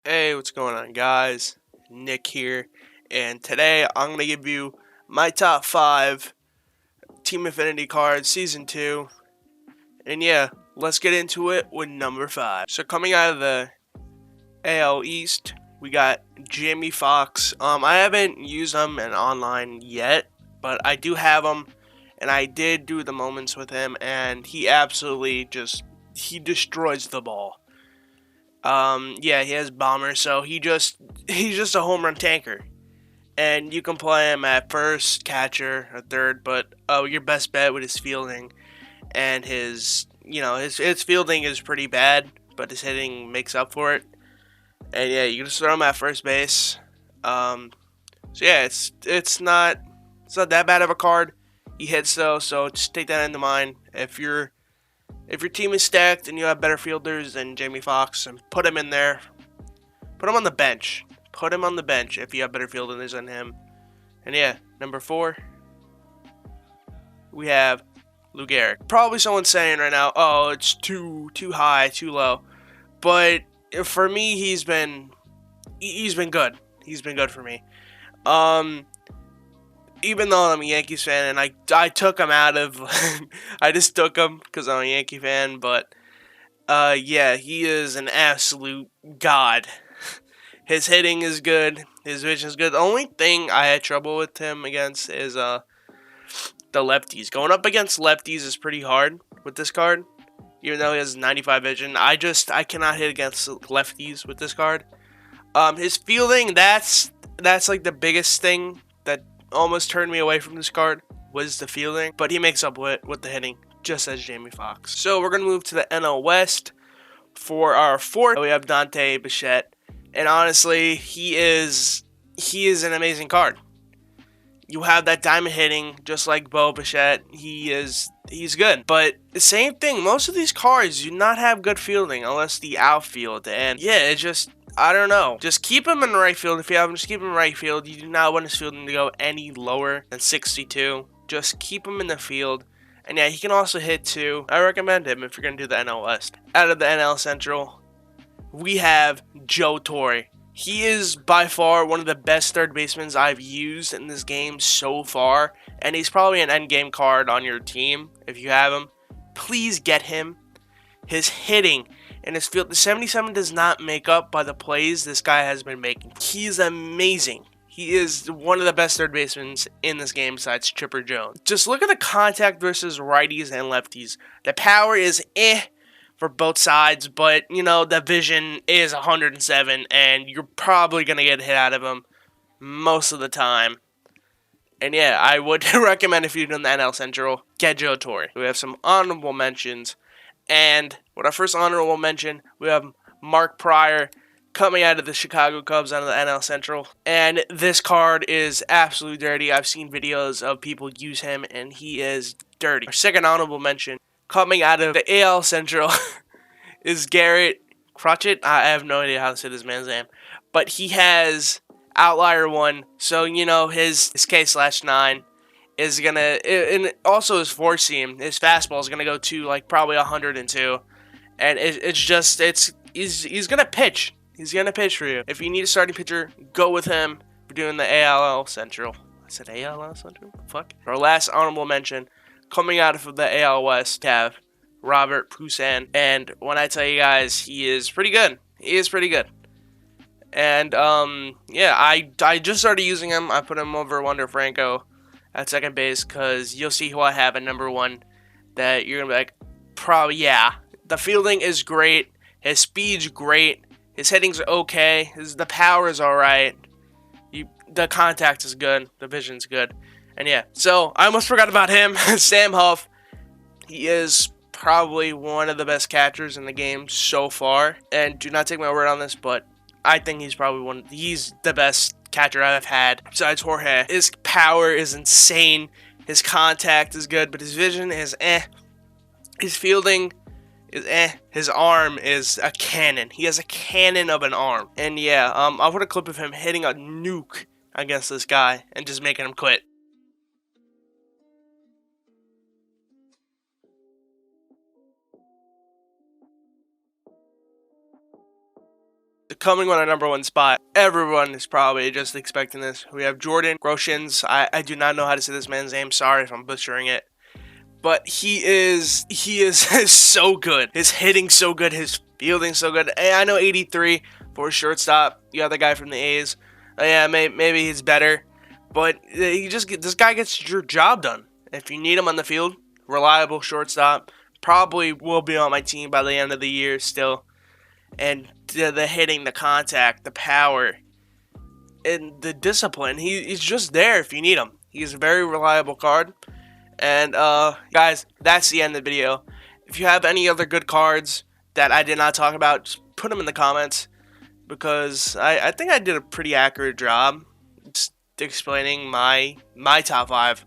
Hey, what's going on, guys? Nick here, and today I'm going to give you my top 5 Team Affinity cards, Season 2. And yeah, let's get into it with number 5. So, coming out of the AL East, we got Jamie Foxx. I haven't used him in online yet, but I do have him, and I did do the moments with him, and he absolutely he destroys the ball. Yeah, he has bomber, so he's just a home run tanker. And you can play him at first, catcher, or third, but your best bet with his fielding and his fielding is pretty bad, but his hitting makes up for it. And yeah, you can just throw him at first base. Um, so yeah, it's not that bad of a card. He hits though, so just take that into mind. If your team is stacked and you have better fielders than Jamie Foxx, and put him in there. Put him on the bench. Put him on the bench if you have better fielders than him. And yeah, number 4, we have Gehrig. Probably someone's saying right now, oh, it's too high, too low. But for me, he's been good. He's been good for me. Um, Even though I'm a Yankees fan, and I took him out of, I just took him because I'm a Yankee fan. But yeah, he is an absolute god. His hitting is good. His vision is good. The only thing I had trouble with him against is the lefties. Going up against lefties is pretty hard with this card. Even though he has 95 vision, I cannot hit against lefties with this card. His fielding, that's like the biggest thing that almost turned me away from this card was the fielding. But he makes up with the hitting, just as Jamie Foxx. So we're gonna move to the NL West for our fourth. We have Dante Bichette, and honestly, he is an amazing card. You have that diamond hitting, just like Bo Bichette. He's good. But the same thing, most of these cards do not have good fielding unless the outfield. And yeah, it just, I don't know. Just keep him in the right field. If you have him, just keep him in right field. You do not want his fielding to go any lower than 62. Just keep him in the field. And yeah, he can also hit too. I recommend him if you're going to do the NL West. Out of the NL Central, we have Joe Torre. He is by far one of the best third basemen I've used in this game so far, and he's probably an end game card on your team if you have him. Please get him. His hitting and his field, the 77 does not make up by the plays this guy has been making. He's amazing. He is one of the best third basemen in this game besides Chipper Jones. Just look at the contact versus righties and lefties. The power is for both sides, but you know the vision is 107, and you're probably gonna get a hit out of him most of the time. And yeah, I would recommend if you're doing the NL Central, get Joe Torre. We have some honorable mentions, and with our first honorable mention, we have Mark Pryor coming out of the Chicago Cubs out of the NL Central, and this card is absolutely dirty. I've seen videos of people use him, and he is dirty. Our second honorable mention, coming out of the AL Central, is Garrett Crotchet. I have no idea how to say this man's name, but he has outlier 1, so you know his K/9 is gonna, and also his four seam, his fastball is gonna go to like probably 102, and he's gonna pitch. He's gonna pitch for you. If you need a starting pitcher, go with him. We're doing the AL Central. I said AL Central. Fuck. Our last honorable mention, coming out of the AL West, have Robert Pusan, and when I tell you guys, he is pretty good. He is pretty good. And yeah, I just started using him. I put him over Wander Franco at second base because you'll see who I have at number 1. That you're gonna be like, probably yeah. The fielding is great. His speed's great. His hitting's okay. The power is all right. The contact is good. The vision's good. And yeah, so I almost forgot about him. Sam Huff. He is probably one of the best catchers in the game so far. And do not take my word on this, but I think he's the best catcher I've had besides Jorge. His power is insane. His contact is good, but his vision is His fielding is His arm is a cannon. He has a cannon of an arm. And yeah, I'll put a clip of him hitting a nuke against this guy and just making him quit. coming on our #1 spot. Everyone is probably just expecting this. We have Jordan Groshens. I do not know how to say this man's name. Sorry if I'm butchering it. But he is so good. His hitting so good. His fielding so good. And I know 83 for shortstop. The other guy from the A's. Yeah, maybe he's better. But this guy gets your job done. If you need him on the field, reliable shortstop. Probably will be on my team by the end of the year still. And the hitting, the contact, the power, and the discipline. He's just there if you need him. He's a very reliable card. And guys, that's the end of the video. If you have any other good cards that I did not talk about, just put them in the comments, because I think I did a pretty accurate job just explaining my top 5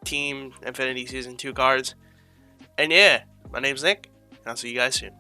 Team Affinity Season 2 cards. And yeah, my name's Nick, and I'll see you guys soon.